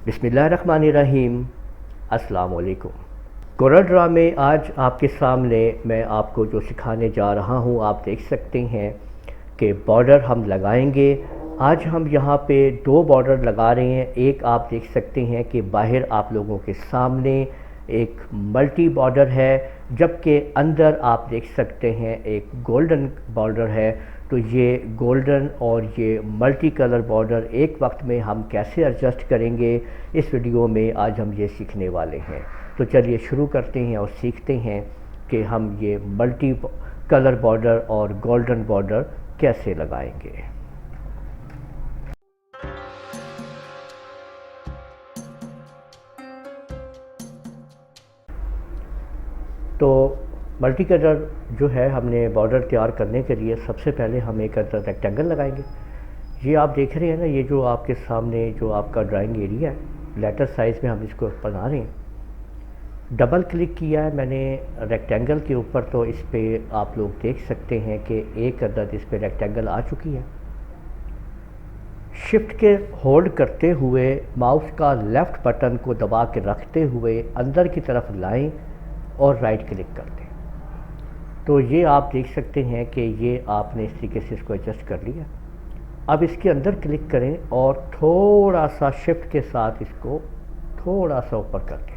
बिस्मिल्लाहिर्रहमानिर्रहीम। अस्सलाम वालेकुम। कोरल ड्रा में आज आपके सामने मैं आपको जो सिखाने जा रहा हूँ, आप देख सकते हैं कि बॉर्डर हम लगाएंगे। आज हम यहाँ पे दो बॉर्डर लगा रहे हैं। एक आप देख सकते हैं कि बाहर आप लोगों के सामने एक मल्टी बॉर्डर है, जबकि अंदर आप देख सकते हैं एक गोल्डन बॉर्डर है। तो ये गोल्डन और ये मल्टी कलर बॉर्डर एक वक्त में हम कैसे एडजस्ट करेंगे, इस वीडियो में आज हम ये सीखने वाले हैं। तो चलिए शुरू करते हैं और सीखते हैं कि हम ये मल्टी कलर बॉर्डर और गोल्डन बॉर्डर कैसे लगाएंगे। तो मल्टी कलर जो है, हमने बॉर्डर तैयार करने के लिए सबसे पहले हम एक रेक्टेंगल लगाएंगे। ये आप देख रहे हैं ना, ये जो आपके सामने जो आपका ड्राइंग एरिया है, लेटर साइज़ में हम इसको बना रहे हैं। डबल क्लिक किया है मैंने रेक्टेंगल के ऊपर, तो इस पर आप लोग देख सकते हैं कि एक अदद इस पर रेक्टेंगल आ चुकी है। शिफ्ट के होल्ड करते हुए माउस का लेफ़्ट बटन को दबा के रखते हुए अंदर की तरफ लाएं और राइट क्लिक कर दें। तो ये आप देख सकते हैं कि ये आपने इस तरीके से इसको एडजस्ट कर लिया। अब इसके अंदर क्लिक करें और थोड़ा सा शिफ्ट के साथ इसको थोड़ा सा ऊपर कर दें।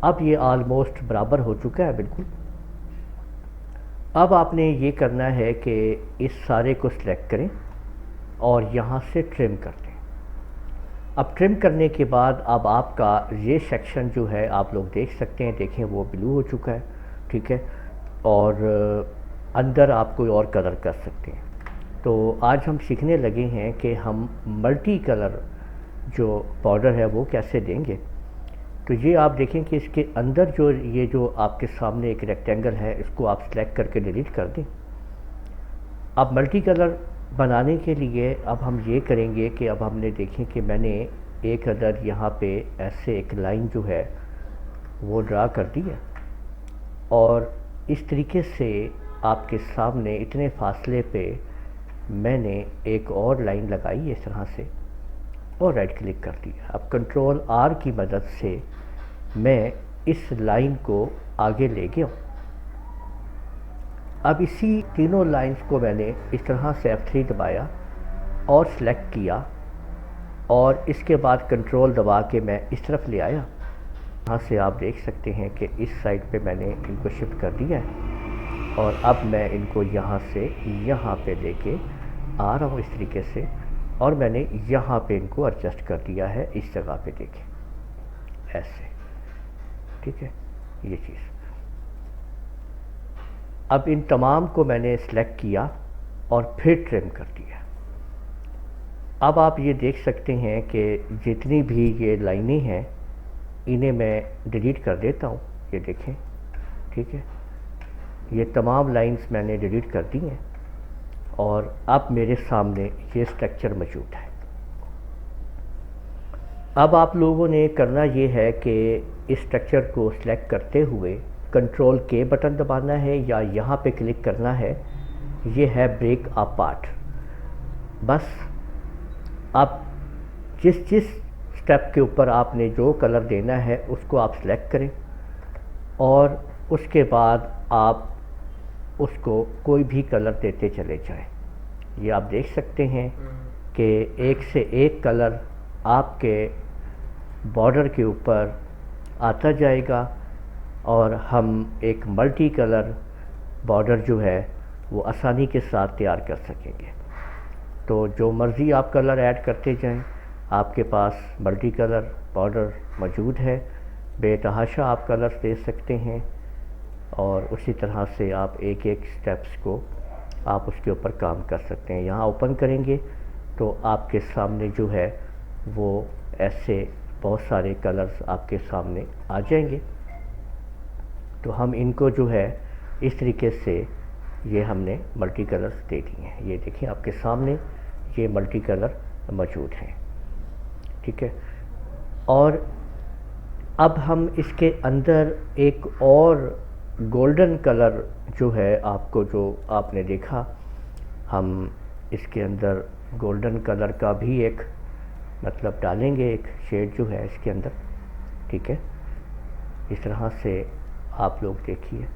अब ये ऑलमोस्ट बराबर हो चुका है बिल्कुल। अब आपने ये करना है कि इस सारे को सिलेक्ट करें और यहाँ से ट्रिम कर दें। अब ट्रिम करने के बाद अब आपका ये सेक्शन जो है आप लोग देख सकते हैं, देखें वो ब्लू हो चुका है, ठीक है। और अंदर आप कोई और कलर कर सकते हैं। तो आज हम सीखने लगे हैं कि हम मल्टी कलर जो बॉर्डर है वो कैसे देंगे। तो ये आप देखें कि इसके अंदर जो ये जो आपके सामने एक रेक्टेंगल है, इसको आप सेलेक्ट करके डिलीट कर दें। अब मल्टी कलर बनाने के लिए अब हम ये करेंगे कि अब हमने देखें कि मैंने एक अदर यहाँ पे ऐसे एक लाइन जो है वो ड्रा कर दी है, और इस तरीके से आपके सामने इतने फासले पे मैंने एक और लाइन लगाई इस तरह से और राइट क्लिक कर दिया। अब कंट्रोल आर की मदद से मैं इस लाइन को आगे ले गया। अब इसी तीनों लाइंस को मैंने इस तरह से F3 दबाया और सिलेक्ट किया, और इसके बाद कंट्रोल दबा के मैं इस तरफ ले आया। यहाँ से आप देख सकते हैं कि इस साइड पे मैंने इनको शिफ्ट कर दिया है, और अब मैं इनको यहाँ से यहाँ पे लेके आ रहा हूँ इस तरीके से, और मैंने यहाँ पे इनको एडजस्ट कर दिया है इस जगह पे, देखें ऐसे, ठीक है ये चीज़। अब इन तमाम को मैंने सेलेक्ट किया और फिर ट्रिम कर दिया। अब आप ये देख सकते हैं कि जितनी भी ये लाइनें हैं इन्हें मैं डिलीट कर देता हूँ, ये देखें, ठीक है। ये तमाम लाइंस मैंने डिलीट कर दी हैं, और अब मेरे सामने ये स्ट्रक्चर मौजूद है। अब आप लोगों ने करना ये है कि इस स्ट्रक्चर को सिलेक्ट करते हुए कंट्रोल के बटन दबाना है या यहाँ पे क्लिक करना है। ये है ब्रेक अपार्ट। बस आप जिस स्टेप के ऊपर आपने जो कलर देना है उसको आप सिलेक्ट करें, और उसके बाद आप उसको कोई भी कलर देते चले जाएं। ये आप देख सकते हैं कि एक से एक कलर आपके बॉर्डर के ऊपर आता जाएगा, और हम एक मल्टी कलर बॉर्डर जो है वो आसानी के साथ तैयार कर सकेंगे। तो जो मर्ज़ी आप कलर ऐड करते जाएं, आपके पास मल्टी कलर बॉर्डर मौजूद है। बेतहाशा आप कलर्स दे सकते हैं, और उसी तरह से आप एक एक स्टेप्स को आप उसके ऊपर काम कर सकते हैं। यहाँ ओपन करेंगे तो आपके सामने जो है वो ऐसे बहुत सारे कलर्स आपके सामने आ जाएंगे। तो हम इनको जो है इस तरीके से ये हमने मल्टी कलर्स दे दिए हैं। ये देखिए आपके सामने ये मल्टी कलर मौजूद हैं, ठीक है। और अब हम इसके अंदर एक और गोल्डन कलर जो है आपको, जो आपने देखा, हम इसके अंदर गोल्डन कलर का भी एक मतलब डालेंगे एक शेड जो है इसके अंदर, ठीक है। इस तरह से आप लोग देखिए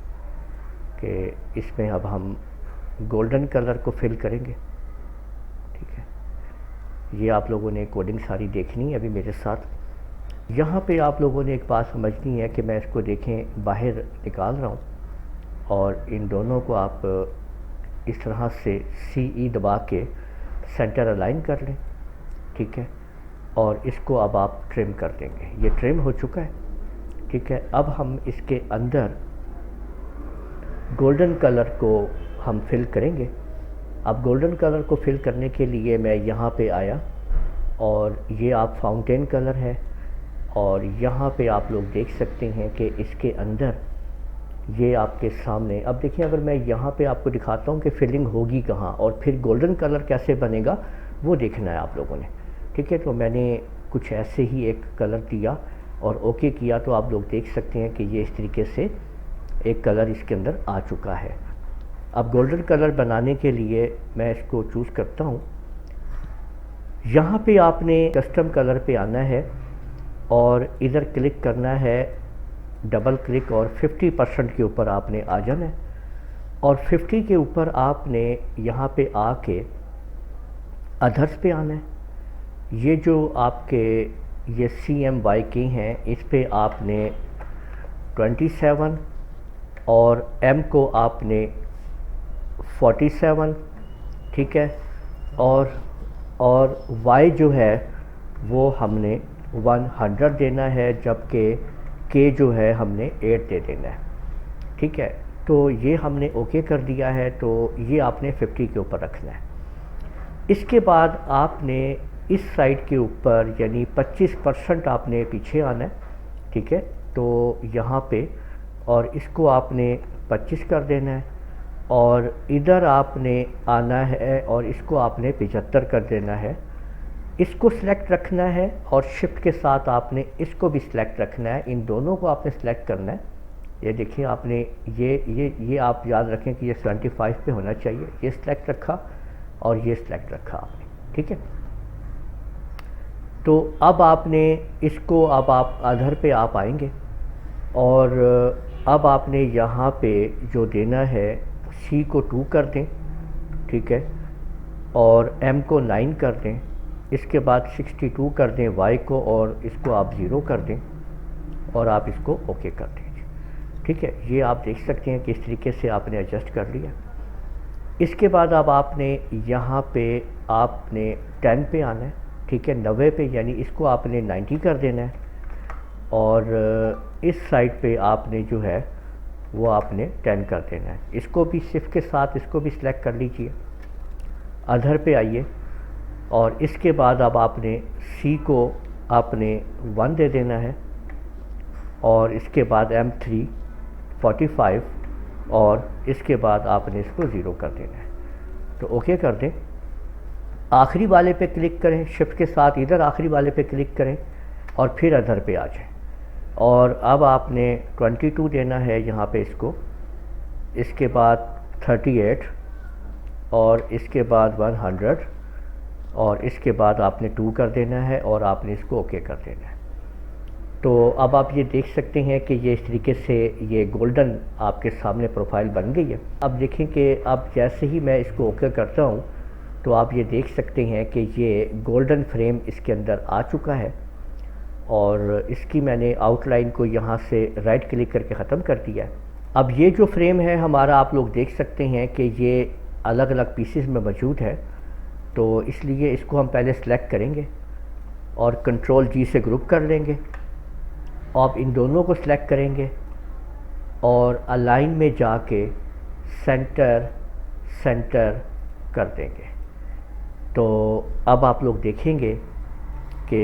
कि इसमें अब हम गोल्डन कलर को फिल करेंगे, ठीक है। ये आप लोगों ने कोडिंग सारी देखनी है अभी मेरे साथ। यहाँ पे आप लोगों ने एक बात समझनी है कि मैं इसको देखें बाहर निकाल रहा हूँ और इन दोनों को आप इस तरह से CE दबा के सेंटर अलाइन कर लें, ठीक है। और इसको अब आप ट्रिम कर देंगे, ये ट्रिम हो चुका है, ठीक है। अब हम इसके अंदर गोल्डन कलर को हम फिल करेंगे। अब गोल्डन कलर को फिल करने के लिए मैं यहाँ पे आया और ये आप फाउंटेन कलर है और यहाँ पे आप लोग देख सकते हैं कि इसके अंदर ये आपके सामने, अब देखिए अगर मैं यहाँ पे आपको दिखाता हूँ कि फिलिंग होगी कहाँ और फिर गोल्डन कलर कैसे बनेगा वो देखना है आप लोगों ने, ठीक है। तो मैंने कुछ ऐसे ही एक कलर दिया और ओके किया, तो आप लोग देख सकते हैं कि ये इस तरीके से एक कलर इसके अंदर आ चुका है। अब गोल्डन कलर बनाने के लिए मैं इसको चूज़ करता हूँ। यहाँ पे आपने कस्टम कलर पे आना है और इधर क्लिक करना है, डबल क्लिक, और 50% के ऊपर आपने आ जाना है और 50 के ऊपर आपने यहाँ पे आके अदर्स पे आना है। ये जो आपके ये CMYK हैं इस पे आपने 27 और M को आपने 47, ठीक है। और Y जो है वो हमने 100 देना है, जबकि K जो है हमने 8 दे देना है, ठीक है। तो ये हमने ओके कर दिया है, तो ये आपने 50 के ऊपर रखना है। इसके बाद आपने इस साइड के ऊपर यानी 25% आपने पीछे आना है, ठीक है। तो यहाँ पे और इसको आपने 25 कर देना है और इधर आपने आना है और इसको आपने 75 कर देना है। इसको सिलेक्ट रखना है और शिफ्ट के साथ आपने इसको भी सिलेक्ट रखना है, इन दोनों को आपने सिलेक्ट करना है। ये देखिए आपने ये आप याद रखें कि ये 75 पे होना चाहिए। ये सिलेक्ट रखा और ये सिलेक्ट रखा आपने, ठीक है। तो अब आपने इसको, अब आप अधर पे आप आएंगे और अब आपने यहाँ पे जो देना है C को 2 कर दें, ठीक है, और M को 9 कर दें। इसके बाद 62 कर दें Y को और इसको आप 0 कर दें और आप इसको ओके कर दीजिए, ठीक है। ये आप देख सकते हैं कि इस तरीके से आपने एडजस्ट कर लिया। इसके बाद अब आपने यहाँ पे आपने 10 पे आना है, ठीक है, 90 पे, यानी इसको आपने 90 कर देना है और इस साइड पे आपने जो है वो आपने 10 कर देना है। इसको भी शिफ्ट के साथ इसको भी सिलेक्ट कर लीजिए, अधर पे आइए और इसके बाद अब आपने C को आपने 1 दे देना है और इसके बाद M3 45 और इसके बाद आपने इसको 0 कर देना है। तो ओके कर दें। आखिरी वाले पे क्लिक करें, शिफ्ट के साथ इधर आखिरी वाले पे क्लिक करें और फिर अधर पे आ जाएं और अब आपने 22 देना है यहाँ पे इसको, इसके बाद 38 और इसके बाद 100 और इसके बाद आपने 2 कर देना है और आपने इसको ओके कर देना है। तो अब आप ये देख सकते हैं कि ये इस तरीके से ये गोल्डन आपके सामने प्रोफाइल बन गई है। अब देखें कि अब जैसे ही मैं इसको ओके करता हूँ तो आप ये देख सकते हैं कि ये गोल्डन फ्रेम इसके अंदर आ चुका है और इसकी मैंने आउटलाइन को यहाँ से राइट क्लिक करके ख़त्म कर दिया है। अब ये जो फ्रेम है हमारा, आप लोग देख सकते हैं कि ये अलग अलग पीसेस में मौजूद है, तो इसलिए इसको हम पहले सेलेक्ट करेंगे और कंट्रोल G से ग्रुप कर लेंगे। आप इन दोनों को सिलेक्ट करेंगे और अलाइन में जाके सेंटर सेंटर कर देंगे। तो अब आप लोग देखेंगे कि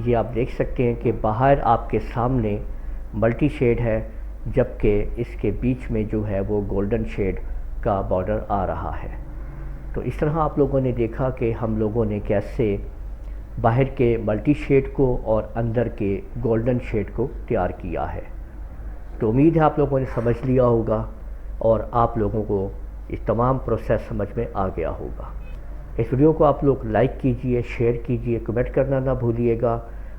ये आप देख सकते हैं कि बाहर आपके सामने मल्टी शेड है, जबकि इसके बीच में जो है वो गोल्डन शेड का बॉर्डर आ रहा है। तो इस तरह आप लोगों ने देखा कि हम लोगों ने कैसे बाहर के मल्टी शेड को और अंदर के गोल्डन शेड को तैयार किया है। तो उम्मीद है आप लोगों ने समझ लिया होगा और आप लोगों को इस तमाम प्रोसेस समझ में आ गया होगा। इस वीडियो को आप लोग लाइक कीजिए, शेयर कीजिए, कमेंट करना ना भूलिएगा।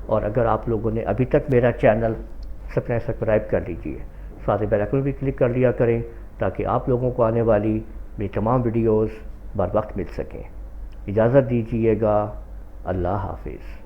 और अगर आप लोगों ने अभी तक मेरा चैनल सब्सक्राइब कर लीजिए, साथ ही बेल आइकन भी क्लिक कर लिया करें ताकि आप लोगों को आने वाली मेरी तमाम वीडियोस बर वक्त मिल सकें। इजाज़त दीजिएगा। अल्लाह हाफिज़।